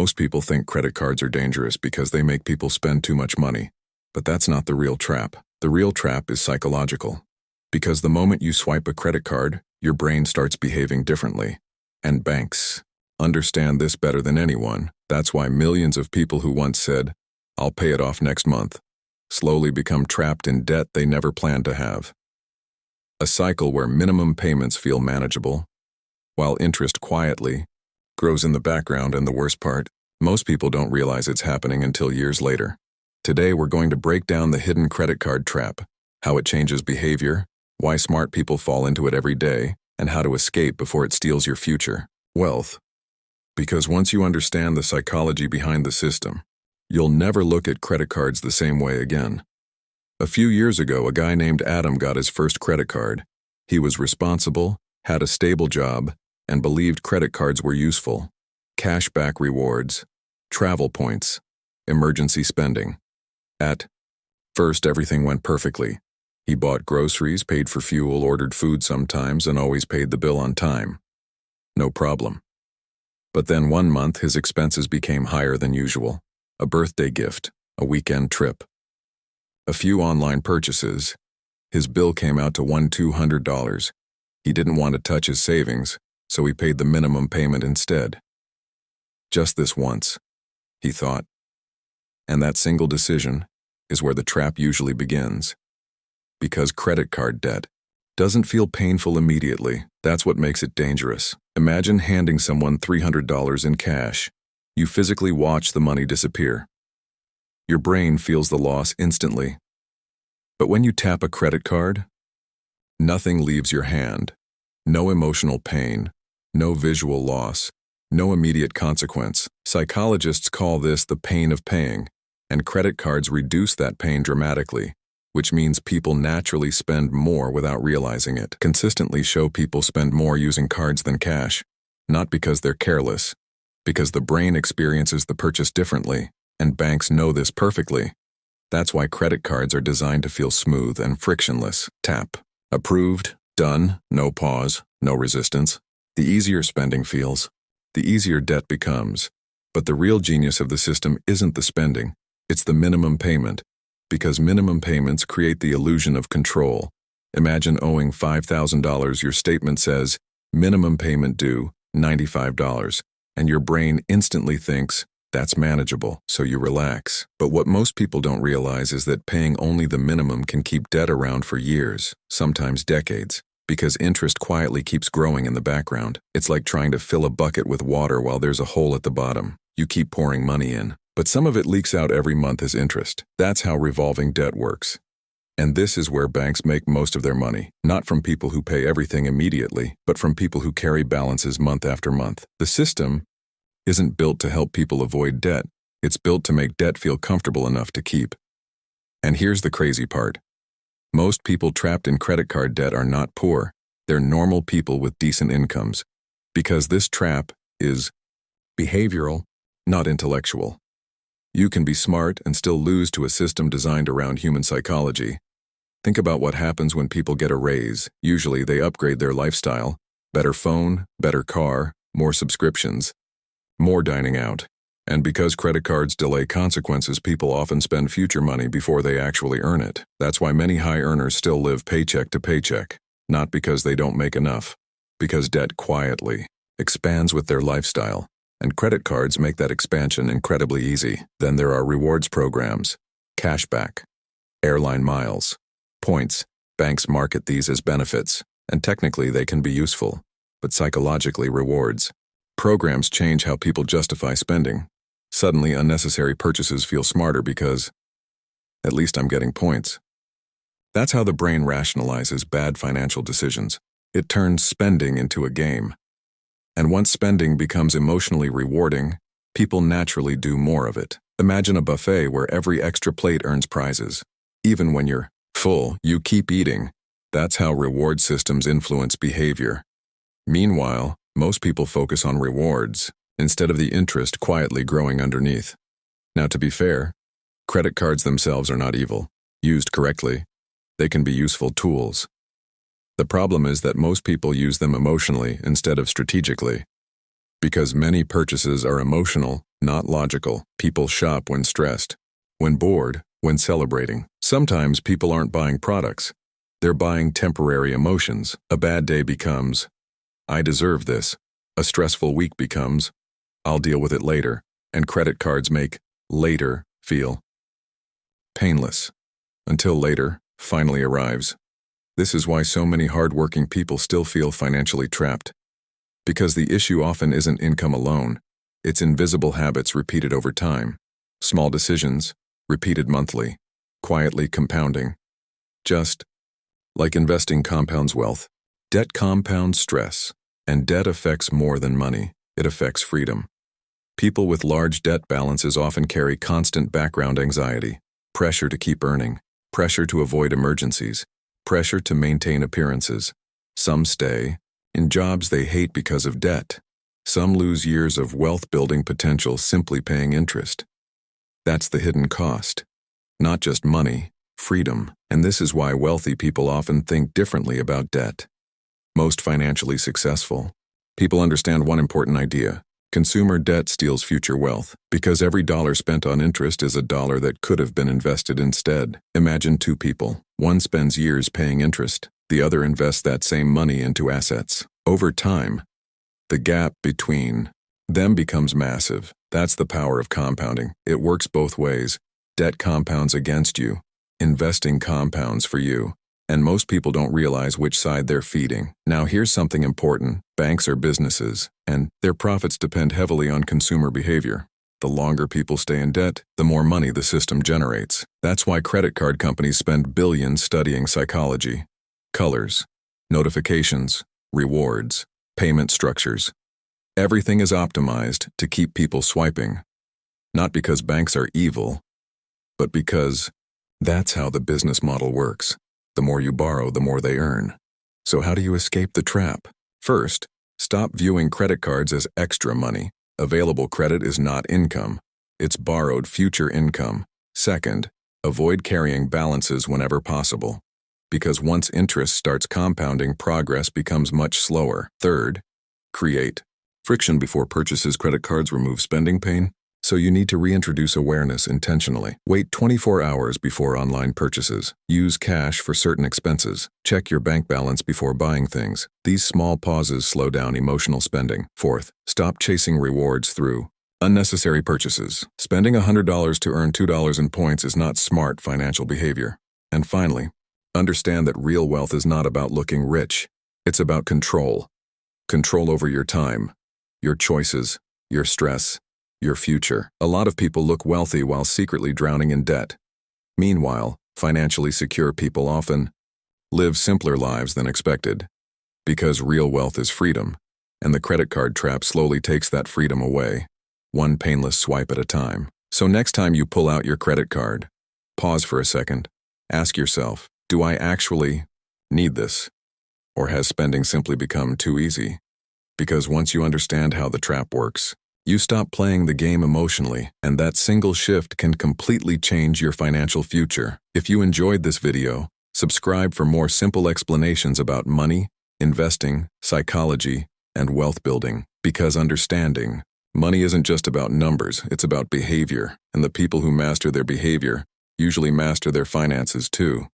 Most people think credit cards are dangerous because they make people spend too much money. But that's not the real trap. The real trap is psychological. Because the moment you swipe a credit card, your brain starts behaving differently. And banks understand this better than anyone. That's why millions of people who once said, "I'll pay it off next month," slowly become trapped in debt they never planned to have. A cycle where minimum payments feel manageable, while interest quietly grows in the background. And the worst part, most people don't realize it's happening until years later. Today we're going to break down the hidden credit card trap, how it changes behavior, why smart people fall into it every day, and how to escape before it steals your future wealth. Because once you understand the psychology behind the system, you'll never look at credit cards the same way again. A few years ago, a guy named Adam got his first credit card. He was responsible, had a stable job, and believed credit cards were useful. Cashback rewards, travel points, emergency spending. At first, everything went perfectly. He bought groceries, paid for fuel, ordered food sometimes, and always paid the bill on time. No problem. But then one month, his expenses became higher than usual. A birthday gift, a weekend trip, a few online purchases. His bill came out to $200. He didn't want to touch his savings, so he paid the minimum payment instead. Just this once, he thought. And that single decision is where the trap usually begins. Because credit card debt doesn't feel painful immediately. That's what makes it dangerous. Imagine handing someone $300 in cash. You physically watch the money disappear. Your brain feels the loss instantly. But when you tap a credit card, nothing leaves your hand. No emotional pain, no visual loss, no immediate consequence. Psychologists call this the pain of paying, and credit cards reduce that pain dramatically, which means people naturally spend more without realizing it. Consistently show people spend more using cards than cash, not because they're careless, because the brain experiences the purchase differently, and banks know this perfectly. That's why credit cards are designed to feel smooth and frictionless. Tap. Approved. Done. No pause. No resistance. The easier spending feels, the easier debt becomes. But the real genius of the system isn't the spending, it's the minimum payment. Because minimum payments create the illusion of control. Imagine owing $5,000. Your statement says, minimum payment due, $95. And your brain instantly thinks, that's manageable, so you relax. But what most people don't realize is that paying only the minimum can keep debt around for years, sometimes decades, because interest quietly keeps growing in the background. It's like trying to fill a bucket with water while there's a hole at the bottom. You keep pouring money in, but some of it leaks out every month as interest. That's how revolving debt works. And this is where banks make most of their money, not from people who pay everything immediately, but from people who carry balances month after month. The system isn't built to help people avoid debt. It's built to make debt feel comfortable enough to keep. And here's the crazy part. Most people trapped in credit card debt are not poor. They're normal people with decent incomes. Because this trap is behavioral, not intellectual. You can be smart and still lose to a system designed around human psychology. Think about what happens when people get a raise. Usually they upgrade their lifestyle. Better phone, better car, more subscriptions, more dining out. And because credit cards delay consequences, people often spend future money before they actually earn it. That's why many high earners still live paycheck to paycheck. Not because they don't make enough, because debt quietly expands with their lifestyle. And credit cards make that expansion incredibly easy. Then there are rewards programs, cashback, airline miles, points. Banks market these as benefits, and technically they can be useful, but psychologically rewards. Programs change how people justify spending. Suddenly, unnecessary purchases feel smarter because, at least I'm getting points. That's how the brain rationalizes bad financial decisions. It turns spending into a game. And once spending becomes emotionally rewarding, people naturally do more of it. Imagine a buffet where every extra plate earns prizes. Even when you're full, you keep eating. That's how reward systems influence behavior. Meanwhile, most people focus on rewards, instead of the interest quietly growing underneath. Now, to be fair, credit cards themselves are not evil. Used correctly, they can be useful tools. The problem is that most people use them emotionally instead of strategically. Because many purchases are emotional, not logical. People shop when stressed, when bored, when celebrating. Sometimes people aren't buying products. They're buying temporary emotions. A bad day becomes, I deserve this. A stressful week becomes, I'll deal with it later. And credit cards make later feel painless. Until later finally arrives. This is why so many hardworking people still feel financially trapped. Because the issue often isn't income alone. It's invisible habits repeated over time. Small decisions, repeated monthly, quietly compounding. Just like investing compounds wealth, debt compounds stress, and debt affects more than money. It affects freedom. People with large debt balances often carry constant background anxiety, pressure to keep earning, pressure to avoid emergencies, pressure to maintain appearances. Some stay in jobs they hate because of debt. Some lose years of wealth-building potential simply paying interest. That's the hidden cost. Not just money, freedom. And this is why wealthy people often think differently about debt. Most financially successful people understand one important idea. Consumer debt steals future wealth, because every dollar spent on interest is a dollar that could have been invested instead. Imagine two people. One spends years paying interest. The other invests that same money into assets. Over time, the gap between them becomes massive. That's the power of compounding. It works both ways. Debt compounds against you. Investing compounds for you. And most people don't realize which side they're feeding. Now here's something important. Banks are businesses, and their profits depend heavily on consumer behavior. The longer people stay in debt, the more money the system generates. That's why credit card companies spend billions studying psychology, colors, notifications, rewards, payment structures. Everything is optimized to keep people swiping. Not because banks are evil, but because that's how the business model works. The more you borrow, the more they earn. So how do you escape the trap? First, stop viewing credit cards as extra money. Available credit is not income. It's borrowed future income. Second, avoid carrying balances whenever possible. Because once interest starts compounding, progress becomes much slower. Third, create friction before purchases. Credit cards remove spending pain. So you need to reintroduce awareness intentionally. Wait 24 hours before online purchases. Use cash for certain expenses. Check your bank balance before buying things. These small pauses slow down emotional spending. Fourth, stop chasing rewards through unnecessary purchases. Spending $100 to earn $2 in points is not smart financial behavior. And finally, understand that real wealth is not about looking rich. It's about control. Control over your time, your choices, your stress, your future. A lot of people look wealthy while secretly drowning in debt. Meanwhile, financially secure people often live simpler lives than expected. Because real wealth is freedom, and the credit card trap slowly takes that freedom away, one painless swipe at a time. So next time you pull out your credit card, pause for a second. Ask yourself, do I actually need this? Or has spending simply become too easy? Because once you understand how the trap works, you stop playing the game emotionally, and that single shift can completely change your financial future. If you enjoyed this video, subscribe for more simple explanations about money, investing, psychology, and wealth building. Because understanding money isn't just about numbers, it's about behavior, and the people who master their behavior usually master their finances too.